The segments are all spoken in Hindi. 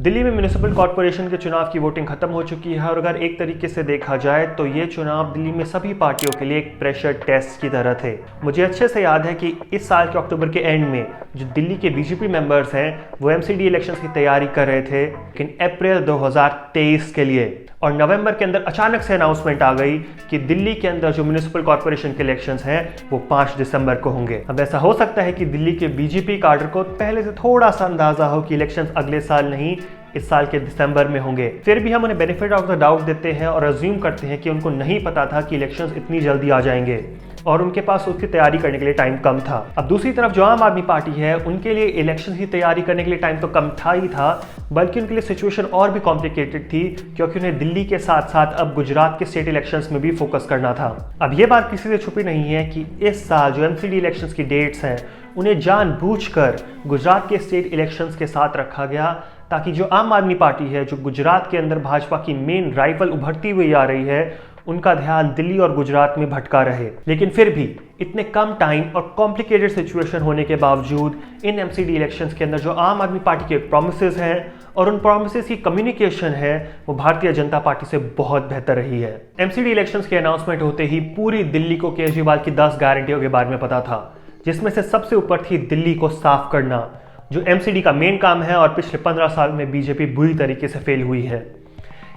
दिल्ली में म्युनिसिपल कॉर्पोरेशन के चुनाव की वोटिंग खत्म हो चुकी है और अगर एक तरीके से देखा जाए तो ये चुनाव दिल्ली में सभी पार्टियों के लिए एक प्रेशर टेस्ट की तरह थे। मुझे अच्छे से याद है कि इस साल के अक्टूबर के एंड में जो दिल्ली के बीजेपी मेंबर्स हैं वो एमसीडी इलेक्शंस की तैयारी कर रहे थे, लेकिन अप्रैल 2023 के लिए और नवंबर के अंदर अचानक से अनाउंसमेंट आ गई कि दिल्ली के अंदर जो म्युनिसिपल कॉर्पोरेशन के इलेक्शंस हैं वो 5 दिसंबर को होंगे। अब ऐसा हो सकता है कि दिल्ली के बीजेपी काडर को पहले से थोड़ा सा अंदाजा हो कि इलेक्शंस अगले साल नहीं इस साल के दिसंबर में होंगे, फिर भी हम उन्हें बेनिफिट ऑफ द डाउट देते हैं और अज्यूम करते हैं कि उनको नहीं पता था कि इलेक्शंस इतनी जल्दी आ जाएंगे और उनके पास उसकी तैयारी करने के लिए टाइम कम था। अब दूसरी तरफ जो आम आदमी पार्टी है उनके लिए इलेक्शन की तैयारी करने के लिए टाइम तो कम था ही था, बल्कि उनके लिए सिचुएशन और भी कॉम्प्लिकेटेड थी क्योंकि उन्हें दिल्ली के साथ साथ अब गुजरात के स्टेट इलेक्शंस में भी फोकस करना था। अब ये बात किसी से छुपी नहीं है कि इस साल जो एमसीडी इलेक्शंस की डेट्स हैं उन्हें जानबूझकर गुजरात के स्टेट इलेक्शंस के साथ रखा गया ताकि जो आम आदमी पार्टी है, जो गुजरात के अंदर भाजपा की मेन राइवल उभरती हुई आ रही है, उनका ध्यान दिल्ली और गुजरात में भटका रहे। लेकिन फिर भी इतने कम टाइम और कॉम्प्लिकेटेड सिचुएशन होने के बावजूद इन एमसीडी इलेक्शंस के अंदर जो आम आदमी पार्टी के प्रोमिसेस हैं और उन प्रोमिसेस की कम्युनिकेशन है वो भारतीय जनता पार्टी से बहुत बेहतर रही है। एमसीडी इलेक्शंस के अनाउंसमेंट होते ही पूरी दिल्ली को केजरीवाल की 10 गारंटियों के बारे में पता था, जिसमें से सबसे ऊपर थी दिल्ली को साफ करना, जो एमसीडी का मेन काम है और पिछले 15 साल में बीजेपी बुरी तरीके से फेल हुई है।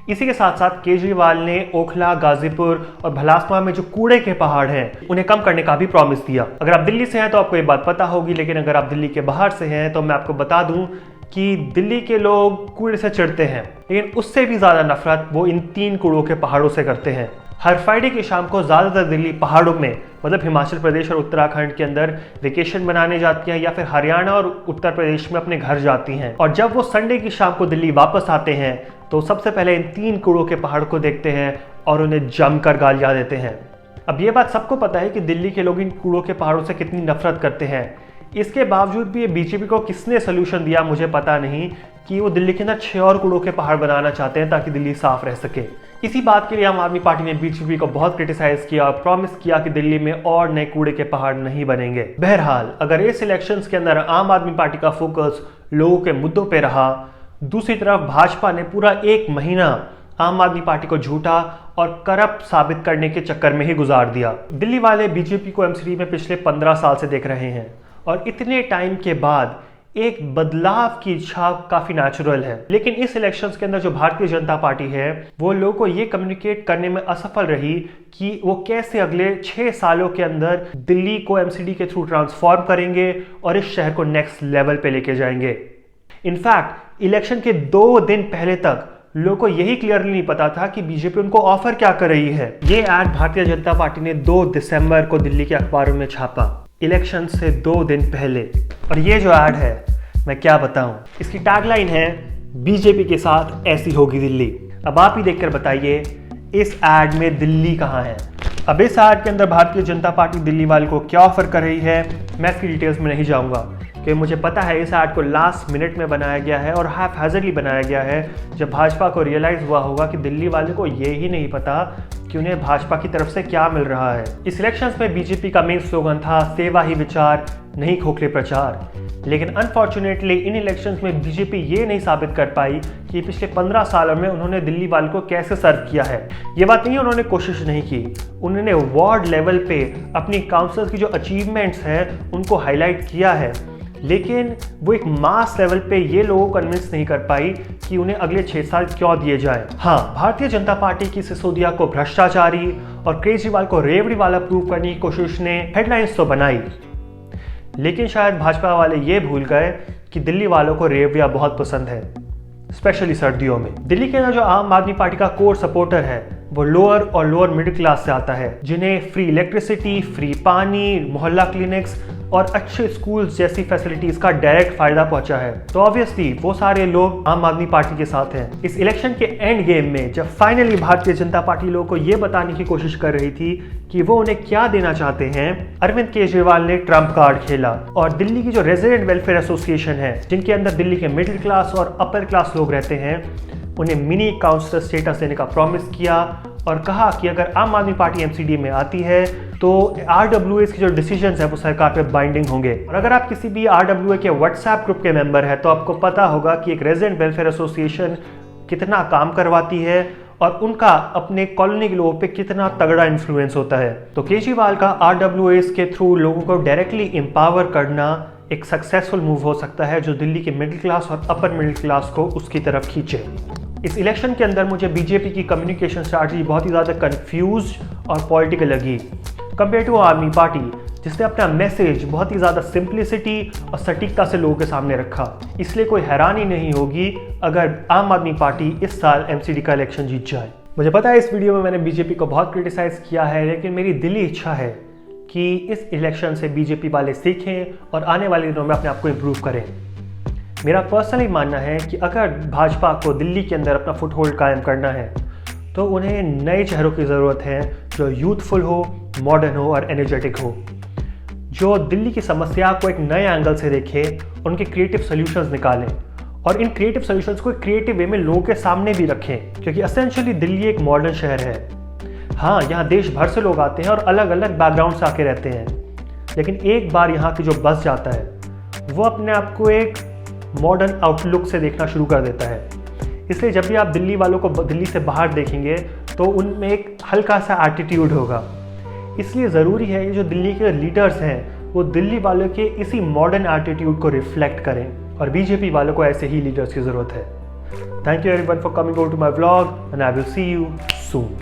इसी के साथ साथ केजरीवाल ने ओखला, गाजीपुर और भलासमा में जो कूड़े के पहाड़ हैं उन्हें कम करने का भी प्रॉमिस दिया। अगर आप दिल्ली से हैं तो आपको ये बात पता होगी, लेकिन अगर आप दिल्ली के बाहर से हैं तो मैं आपको बता दूं कि दिल्ली के लोग कूड़े से चिढ़ते हैं, लेकिन उससे भी ज्यादा नफरत वो इन 3 कूड़ों के पहाड़ों से करते हैं। हर फ्राइडे की शाम को ज्यादातर दिल्ली पहाड़ों में, मतलब हिमाचल प्रदेश और उत्तराखंड के अंदर वेकेशन बनाने जाती हैं या फिर हरियाणा और उत्तर प्रदेश में अपने घर जाती हैं, और जब वो संडे की शाम को दिल्ली वापस आते हैं तो सबसे पहले इन 3 कूड़ों के पहाड़ को देखते हैं और उन्हें जमकर गालियां देते हैं। अब ये बात सबको पता है कि दिल्ली के लोग इन कूड़ों के पहाड़ों से कितनी नफरत करते हैं। इसके बावजूद भी ये बीजेपी को किसने सोल्यूशन दिया मुझे पता नहीं कि वो दिल्ली के अंदर 6 और कूड़ों के पहाड़ बनाना चाहते हैं ताकि दिल्ली साफ रह सके। इसी बात के लिए आम आदमी पार्टी ने बीजेपी को बहुत क्रिटिसाइज किया और प्रॉमिस किया कि दिल्ली में और नए कूड़े के पहाड़ नहीं बनेंगे। बहरहाल अगर इस इलेक्शंस के अंदर आम आदमी पार्टी का फोकस लोगों के मुद्दों पे रहा, दूसरी तरफ भाजपा ने पूरा 1 महीना आम आदमी पार्टी को झूठा और करप्ट साबित करने के चक्कर में ही गुजार दिया। दिल्ली वाले बीजेपी को एमसीडी में पिछले 15 साल से देख रहे हैं और इतने टाइम के बाद एक बदलाव की इच्छा काफी नेचुरल है, लेकिन इस इलेक्शंस के अंदर जो भारतीय जनता पार्टी है वो लोगों को ये कम्युनिकेट करने में असफल रही कि वो कैसे अगले 6 सालों के अंदर दिल्ली को एमसीडी के थ्रू ट्रांसफॉर्म करेंगे और इस शहर को नेक्स्ट लेवल पे लेके जाएंगे। इनफैक्ट इलेक्शन के 2 दिन पहले तक लोगों को यही क्लियरली नहीं पता था कि बीजेपी उनको ऑफर क्या कर रही है। ये एड भारतीय जनता पार्टी ने 2 दिसंबर को दिल्ली के अखबारों में छापा, इलेक्शन से 2 दिन पहले। और ये जो ऐड है मैं क्या बताऊं, इसकी टैगलाइन है बीजेपी के साथ ऐसी होगी दिल्ली। अब आप ही देखकर बताइए इस ऐड में दिल्ली कहां है। अब इस ऐड के अंदर भारतीय जनता पार्टी दिल्ली वाले को क्या ऑफर कर रही है मैं इसकी डिटेल्स में नहीं जाऊंगा, क्योंकि मुझे पता है इस ऐड को लास्ट मिनट में बनाया गया है और हैफहैज़र्डली बनाया गया है, जब भाजपा को रियलाइज हुआ होगा कि दिल्ली वाले को ये ही नहीं पता कि उन्हें भाजपा की तरफ से क्या मिल रहा है। इस इलेक्शंस में बीजेपी का मेन स्लोगन था सेवा ही विचार, नहीं खोखले प्रचार, लेकिन अनफॉर्चुनेटली इन इलेक्शंस में बीजेपी ये नहीं साबित कर पाई कि पिछले 15 सालों में उन्होंने दिल्ली वालों को कैसे सर्व किया है। ये बात नहीं उन्होंने कोशिश नहीं की, उन्होंने वार्ड लेवल पे अपनी काउंसिल्स की जो अचीवमेंट्स हैं उनको हाईलाइट किया है, लेकिन वो एक मास लेवल पे ये लोगों को कन्विंस नहीं कर पाई कि उन्हें अगले 6 साल क्यों दिए जाए। हाँ, भारतीय जनता पार्टी की सिसोदिया को भ्रष्टाचारी और केजरीवाल को रेवड़ी वाला प्रूव करने की कोशिश ने हेडलाइंस तो बनाई, लेकिन शायद भाजपा वाले ये भूल गए कि दिल्ली वालों को रेवड़ियां बहुत पसंद है, स्पेशली सर्दियों में। दिल्ली के अंदर जो आम आदमी पार्टी का कोर सपोर्टर है वो लोअर और लोअर मिडिल क्लास से आता है, जिन्हें फ्री इलेक्ट्रिसिटी, फ्री पानी, मोहल्ला क्लिनिक्स और अच्छे स्कूल्स जैसी फैसिलिटीज का डायरेक्ट फायदा पहुंचा है। तो ऑब्वियसली वो सारे लोग आम आदमी पार्टी के साथ हैं। इस इलेक्शन के एंड गेम में जब फाइनली भारतीय जनता पार्टी लोगों को ये बताने की कोशिश कर रही थी कि वो उन्हें क्या देना चाहते हैं, अरविंद केजरीवाल ने ट्रम्प कार्ड खेला और दिल्ली की जो रेजिडेंट वेलफेयर एसोसिएशन है, जिनके अंदर दिल्ली के मिडिल क्लास और अपर क्लास लोग रहते हैं, उन्हें मिनी काउंसलर स्टेटस देने का प्रॉमिस किया और कहा कि अगर आम आदमी पार्टी एमसीडी में आती है तो आरडब्ल्यूए के जो डिसीजंस है वो सरकार पे बाइंडिंग होंगे। और अगर आप किसी भी आरडब्ल्यूए के व्हाट्सएप ग्रुप के मेंबर हैं तो आपको पता होगा कि एक रेजिडेंट वेलफेयर एसोसिएशन कितना काम करवाती है और उनका अपने कॉलोनी के लोगों पे कितना तगड़ा इन्फ्लुएंस होता है। तो केजरीवाल का आरडब्ल्यूए के थ्रू लोगों को डायरेक्टली एम्पावर करना एक सक्सेसफुल मूव हो सकता है जो दिल्ली के मिडिल क्लास और अपर मिडिल क्लास को उसकी तरफ खींचे। इस इलेक्शन के अंदर मुझे बीजेपी की कम्युनिकेशन स्ट्रैटेजी बहुत ही ज़्यादा कंफ्यूज और पॉलिटिकल लगी कंपेयर टू आम आदमी पार्टी, जिसने अपना मैसेज बहुत ही ज़्यादा सिंप्लिसिटी और सटीकता से लोगों के सामने रखा। इसलिए कोई हैरानी नहीं होगी अगर आम आदमी पार्टी इस साल एमसीडी का इलेक्शन जीत जाए। मुझे पता है इस वीडियो में मैंने बीजेपी को बहुत क्रिटिसाइज़ किया है, लेकिन मेरी दिली इच्छा है कि इस इलेक्शन से बीजेपी वाले सीखें और आने वाले दिनों में अपने आप को इम्प्रूव करें। मेरा पर्सनली मानना है कि अगर भाजपा को दिल्ली के अंदर अपना फुटहोल्ड कायम करना है तो उन्हें नए चेहरों की ज़रूरत है जो यूथफुल हो, मॉडर्न हो और एनर्जेटिक हो, जो दिल्ली की समस्या को एक नए एंगल से देखें, उनके क्रिएटिव सॉल्यूशंस निकालें और इन क्रिएटिव सॉल्यूशंस को क्रिएटिव वे में लोगों के सामने भी रखें, क्योंकि एसेंशियली दिल्ली एक मॉडर्न शहर है। हाँ, यहाँ देश भर से लोग आते हैं और अलग अलग बैकग्राउंड से आके रहते हैं, लेकिन एक बार यहाँ की जो बस जाता है वो अपने आप को एक मॉडर्न आउटलुक से देखना शुरू कर देता है। इसलिए जब भी आप दिल्ली वालों को दिल्ली से बाहर देखेंगे तो उनमें एक हल्का सा एटीट्यूड होगा। इसलिए ज़रूरी है जो दिल्ली के लीडर्स हैं वो दिल्ली वालों के इसी मॉडर्न एटीट्यूड को रिफ्लेक्ट करें और बीजेपी वालों को ऐसे ही लीडर्स की ज़रूरत है। Thank you everyone for coming over to my vlog and I will see you soon.